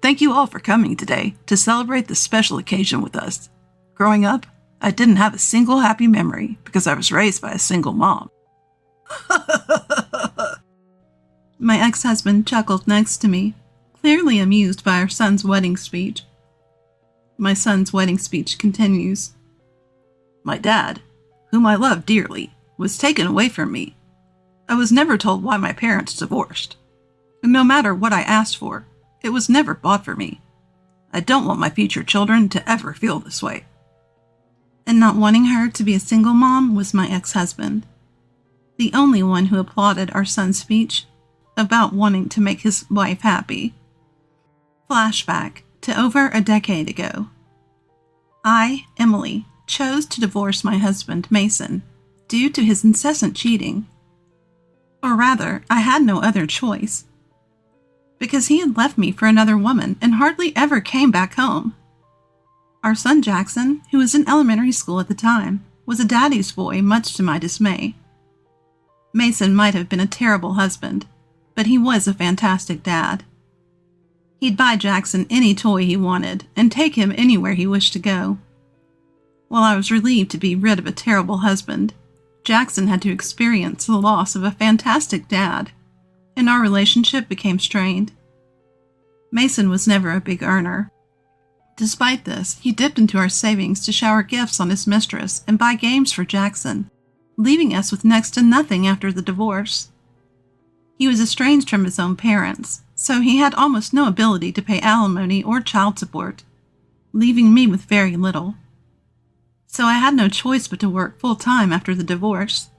Thank you all for coming today to celebrate this special occasion with us. Growing up, I didn't have a single happy memory because I was raised by a single mom. My ex-husband chuckled next to me, clearly amused by our son's wedding speech. My son's wedding speech continues. My dad, whom I love dearly, was taken away from me. I was never told why my parents divorced. And no matter what I asked for, it was never bought for me. I don't want my future children to ever feel this way. And not wanting her to be a single mom was my ex-husband, the only one who applauded our son's speech about wanting to make his wife happy. Flashback to over a decade ago. I, Emily, chose to divorce my husband, Mason, due to his incessant cheating. Or rather, I had no other choice, because he had left me for another woman and hardly ever came back home. Our son Jackson, who was in elementary school at the time, was a daddy's boy, much to my dismay. Mason might have been a terrible husband, but he was a fantastic dad. He'd buy Jackson any toy he wanted and take him anywhere he wished to go. While I was relieved to be rid of a terrible husband, Jackson had to experience the loss of a fantastic dad, and our relationship became strained. Mason was never a big earner. Despite this, he dipped into our savings to shower gifts on his mistress and buy games for Jackson, leaving us with next to nothing after the divorce. He was estranged from his own parents, so he had almost no ability to pay alimony or child support, leaving me with very little. So I had no choice but to work full-time after the divorce.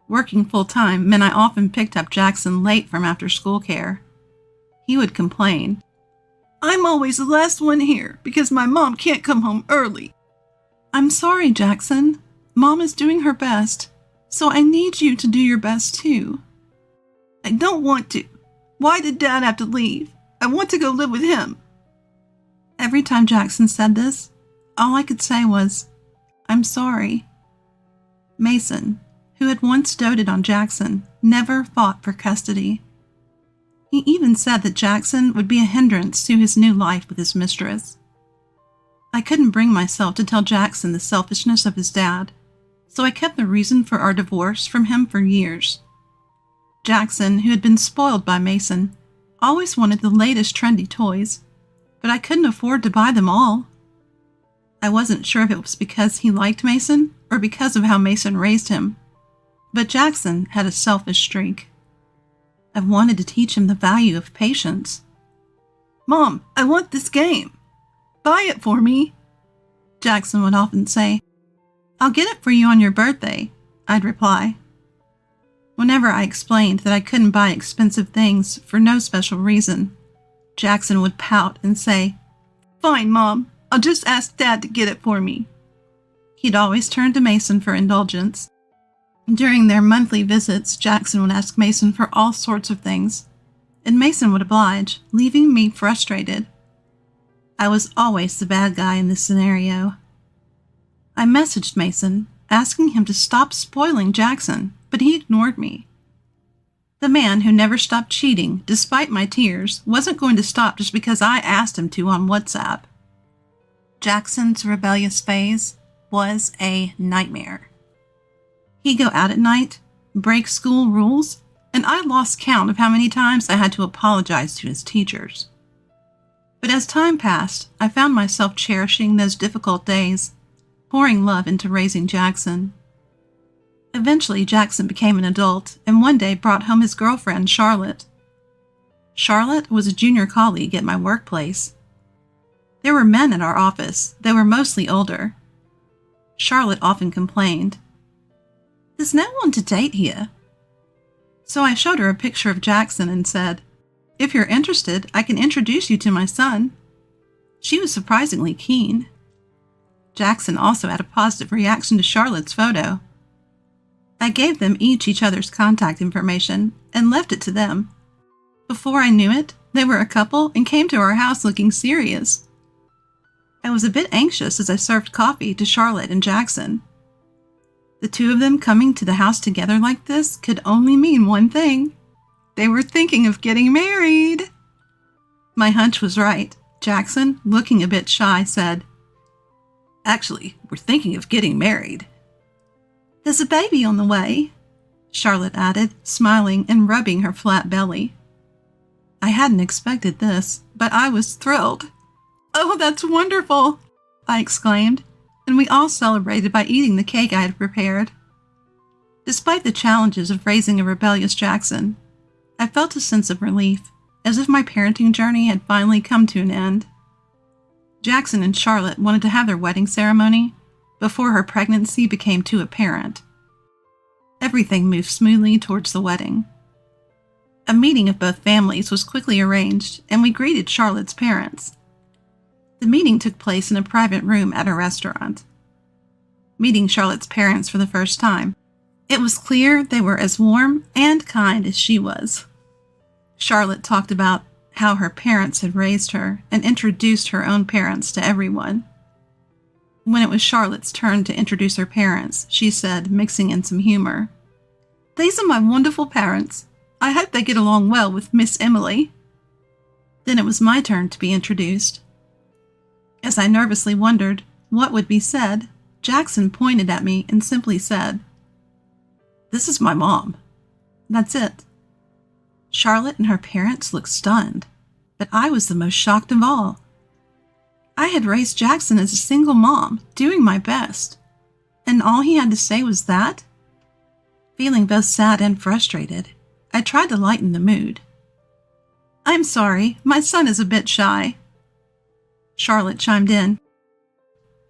Working full-time meant I often picked up Jackson late from after-school care. He would complain, "I'm always the last one here because my mom can't come home early." "I'm sorry, Jackson. Mom is doing her best, so I need you to do your best too." "I don't want to. Why did Dad have to leave? I want to go live with him." Every time Jackson said this, all I could say was, "I'm sorry." Mason, who had once doted on Jackson, never fought for custody. He even said that Jackson would be a hindrance to his new life with his mistress. I couldn't bring myself to tell Jackson the selfishness of his dad, so I kept the reason for our divorce from him for years. Jackson, who had been spoiled by Mason, always wanted the latest trendy toys, but I couldn't afford to buy them all. I wasn't sure if it was because he liked Mason or because of how Mason raised him, but Jackson had a selfish streak. I wanted to teach him the value of patience. "Mom, I want this game. Buy it for me," Jackson would often say. "I'll get it for you on your birthday," I'd reply. Whenever I explained that I couldn't buy expensive things for no special reason, Jackson would pout and say, "Fine, Mom, I'll just ask Dad to get it for me." He'd always turn to Mason for indulgence. During their monthly visits, Jackson would ask Mason for all sorts of things, and Mason would oblige, leaving me frustrated. I was always the bad guy in this scenario. I messaged Mason, asking him to stop spoiling Jackson, but he ignored me. The man who never stopped cheating, despite my tears, wasn't going to stop just because I asked him to on WhatsApp. Jackson's rebellious phase was a nightmare. He'd go out at night, break school rules, and I lost count of how many times I had to apologize to his teachers. But as time passed, I found myself cherishing those difficult days, pouring love into raising Jackson. Eventually, Jackson became an adult and one day brought home his girlfriend, Charlotte. Charlotte was a junior colleague at my workplace. There were men at our office. They were mostly older. Charlotte often complained, "There's no one to date here." So I showed her a picture of Jackson and said, "If you're interested, I can introduce you to my son." She was surprisingly keen. Jackson also had a positive reaction to Charlotte's photo. I gave them each other's contact information and left it to them. Before I knew it, they were a couple and came to our house looking serious. I was a bit anxious as I served coffee to Charlotte and Jackson. The two of them coming to the house together like this could only mean one thing. They were thinking of getting married. My hunch was right. Jackson, looking a bit shy, said, "Actually, we're thinking of getting married." "There's a baby on the way," Charlotte added, smiling and rubbing her flat belly. I hadn't expected this, but I was thrilled. "Oh, that's wonderful," I exclaimed, and we all celebrated by eating the cake I had prepared. Despite the challenges of raising a rebellious Jackson, I felt a sense of relief, as if my parenting journey had finally come to an end. Jackson and Charlotte wanted to have their wedding ceremony before her pregnancy became too apparent. Everything moved smoothly towards the wedding. A meeting of both families was quickly arranged, and we greeted Charlotte's parents. The meeting took place in a private room at a restaurant. Meeting Charlotte's parents for the first time, it was clear they were as warm and kind as she was. Charlotte talked about how her parents had raised her and introduced her own parents to everyone. When it was Charlotte's turn to introduce her parents, she said, mixing in some humor, "These are my wonderful parents. I hope they get along well with Miss Emily." Then it was my turn to be introduced. As I nervously wondered what would be said, Jackson pointed at me and simply said, "This is my mom." That's it. Charlotte and her parents looked stunned, but I was the most shocked of all. I had raised Jackson as a single mom, doing my best, and all he had to say was that? Feeling both sad and frustrated, I tried to lighten the mood. "I'm sorry, my son is a bit shy." Charlotte chimed in.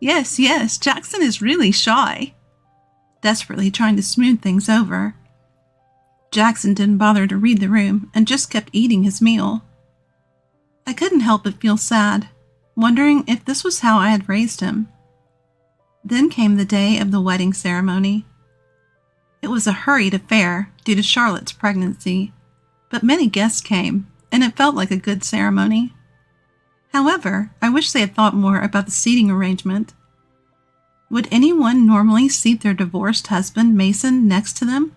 Yes, Jackson is really shy," desperately trying to smooth things over. Jackson didn't bother to read the room and just kept eating his meal. I couldn't help but feel sad, wondering if this was how I had raised him. Then came the day of the wedding ceremony. It was a hurried affair due to Charlotte's pregnancy, but many guests came, and it felt like a good ceremony. However, I wish they had thought more about the seating arrangement. Would anyone normally seat their divorced husband, Mason, next to them?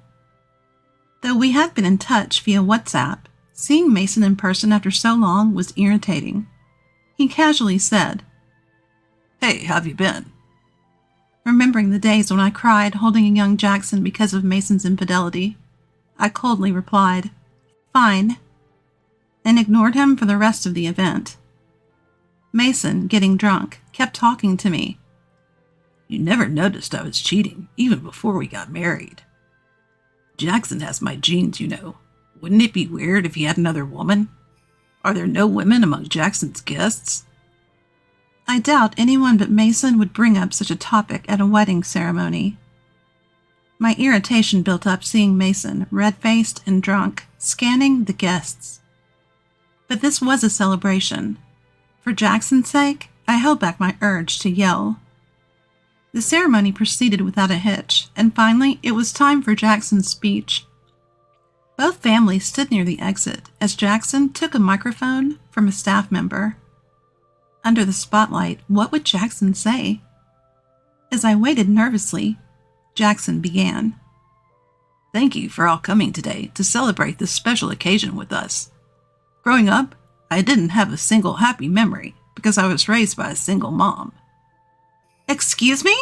Though we had been in touch via WhatsApp, seeing Mason in person after so long was irritating. He casually said, "Hey, how have you been?" Remembering the days when I cried holding a young Jackson because of Mason's infidelity, I coldly replied, "Fine," and ignored him for the rest of the event. Mason, getting drunk, kept talking to me. "You never noticed I was cheating, even before we got married. Jackson has my genes, you know. Wouldn't it be weird if he had another woman? Are there no women among Jackson's guests?" I doubt anyone but Mason would bring up such a topic at a wedding ceremony. My irritation built up seeing Mason, red-faced and drunk, scanning the guests. But this was a celebration. For Jackson's sake, I held back my urge to yell. The ceremony proceeded without a hitch, and finally it was time for Jackson's speech. Both families stood near the exit as Jackson took a microphone from a staff member. Under the spotlight, what would Jackson say? As I waited nervously, Jackson began. "Thank you for all coming today to celebrate this special occasion with us. Growing up, I didn't have a single happy memory because I was raised by a single mom." "Excuse me?"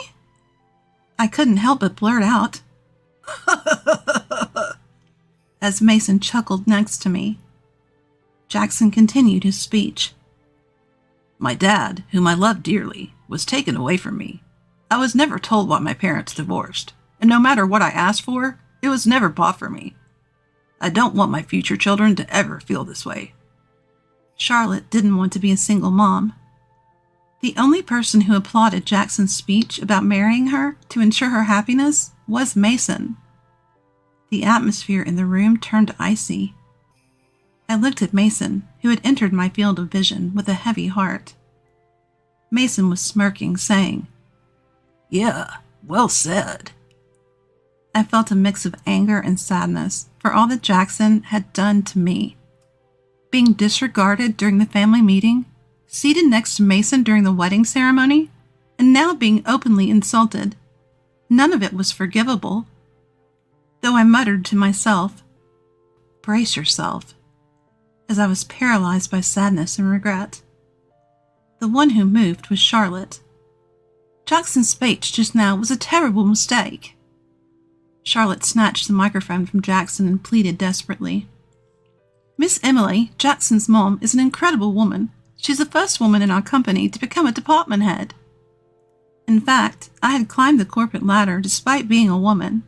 I couldn't help but blurt out. As Mason chuckled next to me. Jackson continued his speech. "My dad, whom I love dearly, was taken away from me. I was never told why my parents divorced, and no matter what I asked for, it was never bought for me. I don't want my future children to ever feel this way." Charlotte didn't want to be a single mom. The only person who applauded Jackson's speech about marrying her to ensure her happiness was Mason. The atmosphere in the room turned icy. I looked at Mason, who had entered my field of vision with a heavy heart. Mason was smirking, saying, "Yeah, well said." I felt a mix of anger and sadness for all that Jackson had done to me. Being disregarded during the family meeting, seated next to Mason during the wedding ceremony, and now being openly insulted. None of it was forgivable. Though I muttered to myself, "Brace yourself." as I was paralyzed by sadness and regret. The one who moved was Charlotte. Jackson's speech just now was a terrible mistake. Charlotte snatched the microphone from Jackson and pleaded desperately. Miss Emily, Jackson's mom, is an incredible woman. She's the first woman in our company to become a department head. In fact, I had climbed the corporate ladder despite being a woman.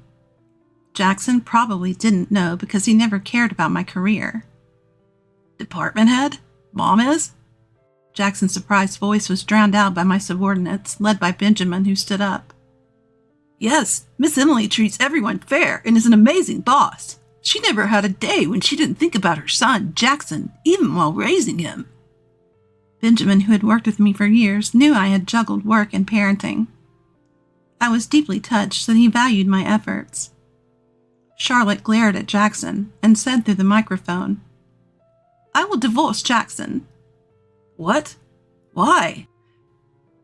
Jackson probably didn't know because he never cared about my career. Department head? Mom is? Jackson's surprised voice was drowned out by my subordinates, led by Benjamin, who stood up. Yes, Miss Emily treats everyone fair and is an amazing boss. She never had a day when she didn't think about her son, Jackson, even while raising him. Benjamin, who had worked with me for years, knew I had juggled work and parenting. I was deeply touched that he valued my efforts. Charlotte glared at Jackson and said through the microphone, I will divorce Jackson. What? Why?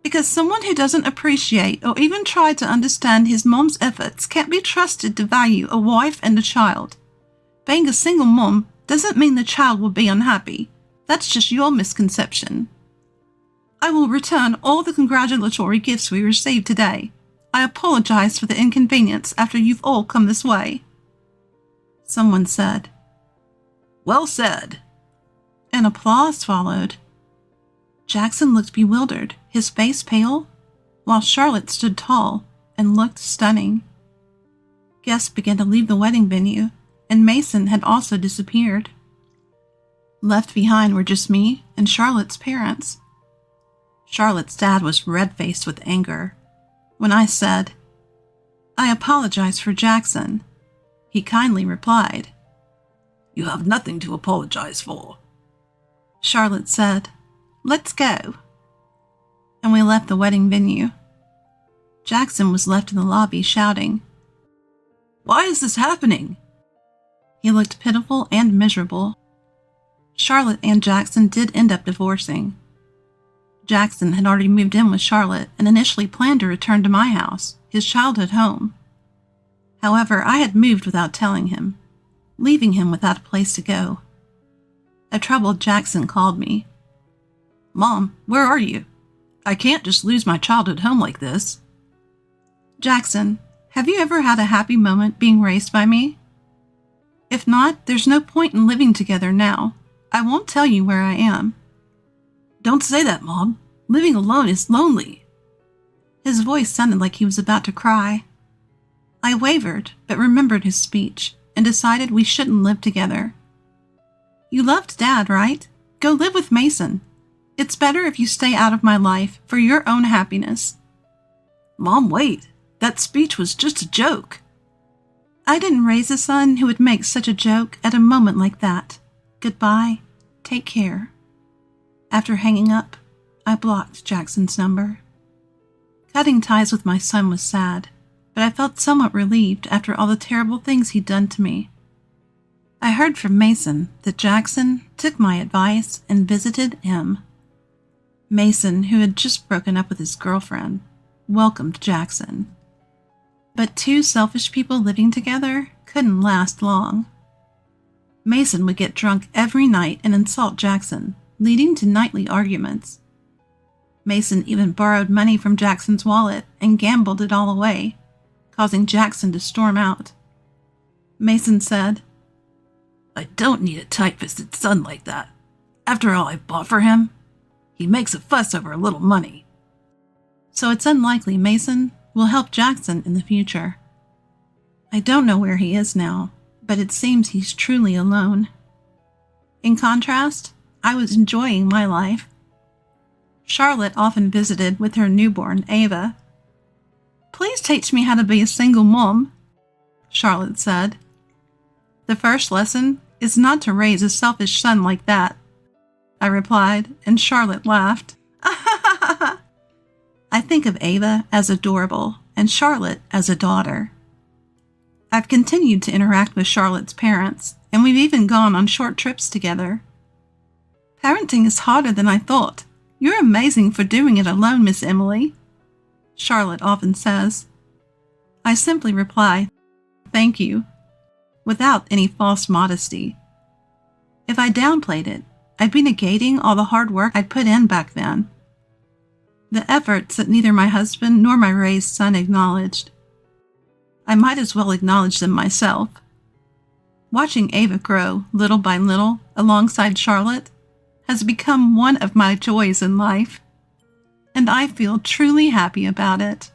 Because someone who doesn't appreciate or even try to understand his mom's efforts can't be trusted to value a wife and a child. Being a single mom doesn't mean the child will be unhappy. That's just your misconception. I will return all the congratulatory gifts we received today. I apologize for the inconvenience after you've all come this way. Someone said, Well said. And applause followed. Jackson looked bewildered, his face pale, while Charlotte stood tall and looked stunning. Guests began to leave the wedding venue, and Mason had also disappeared. Left behind were just me and Charlotte's parents. Charlotte's dad was red-faced with anger. When I said, I apologize for Jackson, he kindly replied, You have nothing to apologize for. Charlotte said, Let's go. And we left the wedding venue. Jackson was left in the lobby shouting, Why is this happening? He looked pitiful and miserable. Charlotte and Jackson did end up divorcing. Jackson had already moved in with Charlotte and initially planned to return to my house, his childhood home. However, I had moved without telling him, leaving him without a place to go. A troubled Jackson called me. Mom, where are you? I can't just lose my childhood home like this. Jackson, have you ever had a happy moment being raised by me? If not, there's no point in living together now. I won't tell you where I am. Don't say that, Mom. Living alone is lonely. His voice sounded like he was about to cry. I wavered, but remembered his speech and decided we shouldn't live together. You loved Dad, right? Go live with Mason. It's better if you stay out of my life for your own happiness. Mom, wait. That speech was just a joke. I didn't raise a son who would make such a joke at a moment like that. Goodbye. Take care. After hanging up, I blocked Jackson's number. Cutting ties with my son was sad, but I felt somewhat relieved after all the terrible things he'd done to me. I heard from Mason that Jackson took my advice and visited him. Mason, who had just broken up with his girlfriend, welcomed Jackson. But two selfish people living together couldn't last long. Mason would get drunk every night and insult Jackson, leading to nightly arguments. Mason even borrowed money from Jackson's wallet and gambled it all away, causing Jackson to storm out. Mason said, I don't need a tight-fisted son like that. After all I bought for him, he makes a fuss over a little money. So it's unlikely Mason will help Jackson in the future. I don't know where he is now, but it seems he's truly alone. In contrast, I was enjoying my life. Charlotte often visited with her newborn, Ava. Please teach me how to be a single mom, Charlotte said. The first lesson is not to raise a selfish son like that, I replied, and Charlotte laughed. I think of Ava as adorable and Charlotte as a daughter. I've continued to interact with Charlotte's parents, and we've even gone on short trips together. Parenting is harder than I thought. You're amazing for doing it alone, Miss Emily, Charlotte often says. I simply reply, thank you, without any false modesty. If I downplayed it, I'd be negating all the hard work I'd put in back then. The efforts that neither my husband nor my raised son acknowledged. I might as well acknowledge them myself. Watching Ava grow little by little alongside Charlotte has become one of my joys in life, and I feel truly happy about it.